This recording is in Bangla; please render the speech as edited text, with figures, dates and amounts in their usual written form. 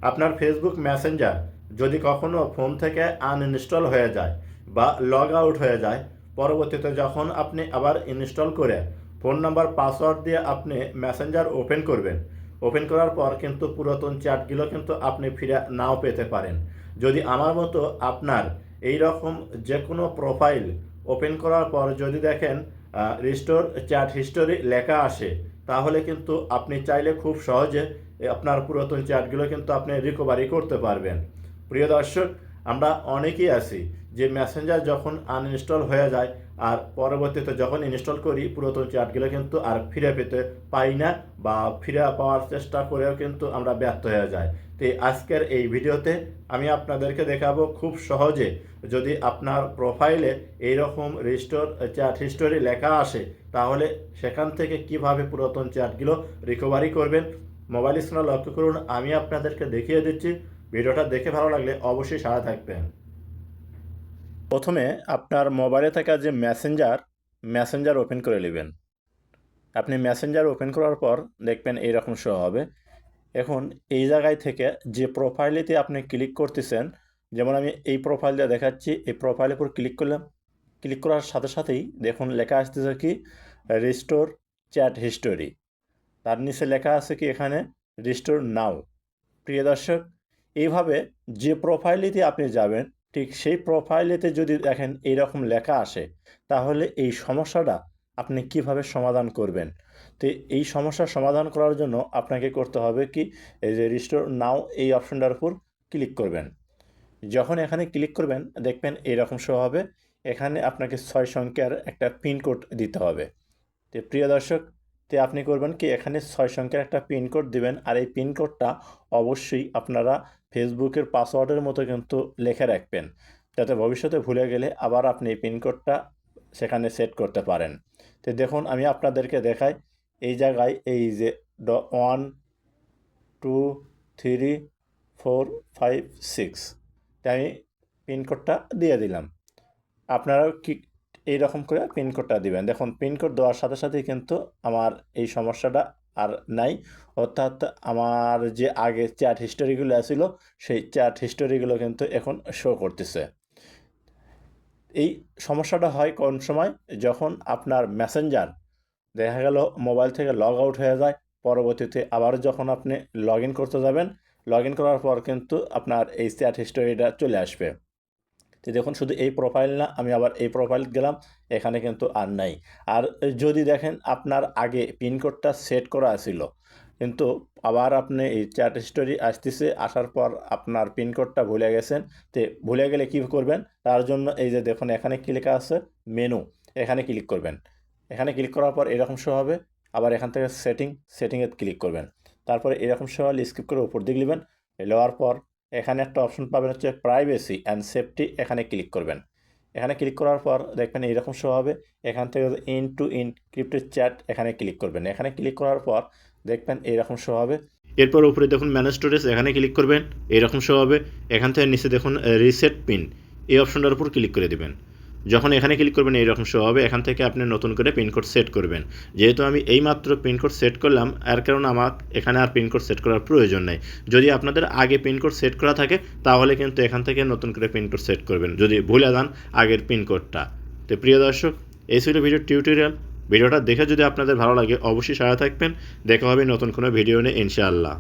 আপনার ফেসবুক মেসেঞ্জার যদি কখনও ফোন থেকে আনইনস্টল হয়ে যায় বা লগ আউট হয়ে যায়, পরবর্তীতে যখন আপনি আবার ইনস্টল করে ফোন নাম্বার পাসওয়ার্ড দিয়ে আপনি মেসেঞ্জার ওপেন করবেন, ওপেন করার পর কিন্তু পুরাতন চ্যাটগুলো কিন্তু আপনি ফিরে নাও পেতে পারেন। যদি আমার মতো আপনার এই রকম যে কোনো প্রোফাইল ওপেন করার পর যদি দেখেন রিস্টোর চ্যাট হিস্টোরি লেখা আসে, তাহলে কিন্তু আপনি চাইলে খুব সহজে আপনার পুরাতন চ্যাটগুলো কিন্তু আপনি রিকভারি করতে পারবেন। প্রিয় দর্শক, আমরা অনেকেই আছি যে মেসেঞ্জার যখন আনইনস্টল হয়ে যায় আর পরবর্তীতে যখন ইনস্টল করি পুরাতন চ্যাটগুলো কিন্তু আর ফিরে পেতে পাই না, বা ফিরে পাওয়ার চেষ্টা করেও কিন্তু আমরা ব্যর্থ হয়ে যাই। তো আজকের এই ভিডিওতে আমি আপনাদেরকে দেখাবো খুব সহজে, যদি আপনার প্রোফাইলে এইরকম রিস্টোর চ্যাট হিস্টোরি লেখা আসে, তাহলে সেখান থেকে কিভাবে পুরাতন চ্যাটগুলো রিকভারি করবেন। মোবাইল স্ক্রিনে লক্ষ্য করুন, আমি আপনাদেরকে দেখিয়ে দিচ্ছি। ভিডিওটা দেখে ভালো লাগলে অবশ্যই সাথে থাকবেন। প্রথমে আপনার মোবাইলে থাকা যে মেসেঞ্জার ওপেন করে নেবেন। আপনি মেসেঞ্জার ওপেন করার পর দেখবেন এইরকম শো হবে। এখন এই জায়গায় থেকে যে প্রোফাইলেতে আপনি ক্লিক করতেছেন, যেমন আমি এই প্রোফাইল দিয়ে দেখাচ্ছি, এই প্রোফাইলের উপর ক্লিক করলাম। ক্লিক করার সাথে সাথেই দেখুন লেখা আসতেছে কি রিস্টোর চ্যাট হিস্টোরি, তার নিচে লেখা আছে কি এখানে রিস্টোর নাও। প্রিয় দর্শক, এইভাবে যে প্রোফাইলেতে আপনি যাবেন ঠিক সেই প্রোফাইলেতে যদি দেখেন এইরকম লেখা আসে, তাহলে এই সমস্যাটা আপনি কিভাবে সমাধান করবেন। তো এই সমস্যার সমাধান করার জন্য আপনাকে করতে হবে কি, এই যে রিস্টোর নাও এই অপশনটার উপর ক্লিক করবেন। যখন এখানে ক্লিক করবেন দেখবেন এইরকম শো হবে। এখানে আপনাকে 6 সংখ্যার একটা পিনকোড দিতে হবে। তো প্রিয় দর্শক, তো আপনি করবেন কি এখানে 6 সংখ্যার একটা পিনকোড দিবেন, আর এই পিনকোডটা অবশ্যই আপনারা ফেসবুকের পাসওয়ার্ডের মতো কিন্তু লিখে রাখবেন, যাতে ভবিষ্যতে ভুলে গেলে আবার আপনি এই পিনকোডটা সেখানে সেট করতে পারেন। তো দেখুন আমি আপনাদেরকে দেখাই, এই জায়গায় এই যে 1 2 3 4 5 6 আমি পিনকোডটা দিয়ে দিলাম। আপনারাও কি এইরকম করে পিনকোডটা দিবেন। দেখুন পিনকোড দেওয়ার সাথে সাথেই কিন্তু আমার এই সমস্যাটা আর নাই, অর্থাৎ আমার যে আগে চ্যাট হিস্টোরিগুলো ছিল সেই চ্যাট হিস্টোরিগুলো কিন্তু এখন শো করতেছে। এই সমস্যাটা হয় কোন সময়, যখন আপনার মেসেঞ্জার দেখা গেল মোবাইল থেকে লগ আউট হয়ে যায়, পরবর্তীতে আবার যখন আপনি লগ ইন করতে যাবেন, লগ ইন করার পর কিন্তু আপনার এই চ্যাট হিস্টোরিটা চলে আসবে। তো দেখুন শুধু এই প্রোফাইল না, আমি আবার এই প্রোফাইল গেলাম, এখানে কিন্তু আর নাই। আর যদি দেখেন আপনার আগে পিনকোডটা সেট করা ছিল, কিন্তু আবার আপনি এই চ্যাট হিস্টোরি আসতেছে, আসার পর আপনার পিনকোডটা ভুলে গেছেন, তো ভুলে গেলে কী করবেন, তার জন্য এই যে দেখুন এখানে কি লেখা আছে মেনু, এখানে ক্লিক করবেন। এখানে ক্লিক করার পর এরকম শো হবে। আবার এখান থেকে সেটিংয়ে ক্লিক করবেন। তারপরে এরকম শো হলে স্কিপ করে উপর দিকে নেবেন। নেওয়ার পর এখানে একটা অপশন পাবেন হচ্ছে প্রাইভেসি অ্যান্ড সেফটি, এখানে ক্লিক করবেন। এখানে ক্লিক করার পর দেখবেন এইরকম শো হবে। এখান থেকে ইন টু ইনক্রিপ্টেড চ্যাট এখানে ক্লিক করবেন। এখানে ক্লিক করার পর দেখবেন এইরকম শো হবে। এরপর উপরে দেখুন ম্যানেজ স্টোরেজ, এখানে ক্লিক করবেন, এইরকম শো হবে। এখান থেকে নিচে দেখুন রিসেট পিন, এই অপশনটার উপর ক্লিক করে দেবেন। যখন এখানে ক্লিক করবেন এইরকম শো হবে। এখান থেকে আপনি নতুন করে পিনকোড সেট করবেন। যেহেতু আমি এইমাত্র পিনকোড সেট করলাম, এর কারণে আমার এখানে আর পিনকোড সেট করার প্রয়োজন নেই। যদি আপনাদের আগে পিনকোড সেট করা থাকে, তাহলে কিন্তু এখান থেকে নতুন করে পিনকোড সেট করবেন, যদি ভুলে যান আগের পিনকোডটা। তো প্রিয় দর্শক, এই ছিল ভিডিওর টিউটোরিয়াল। ভিডিওটা দেখে যদি আপনাদের ভালো লাগে অবশ্যই সাথে থাকবেন। দেখা হবে নতুন কোনো ভিডিও নিয়ে ইনশাআল্লাহ।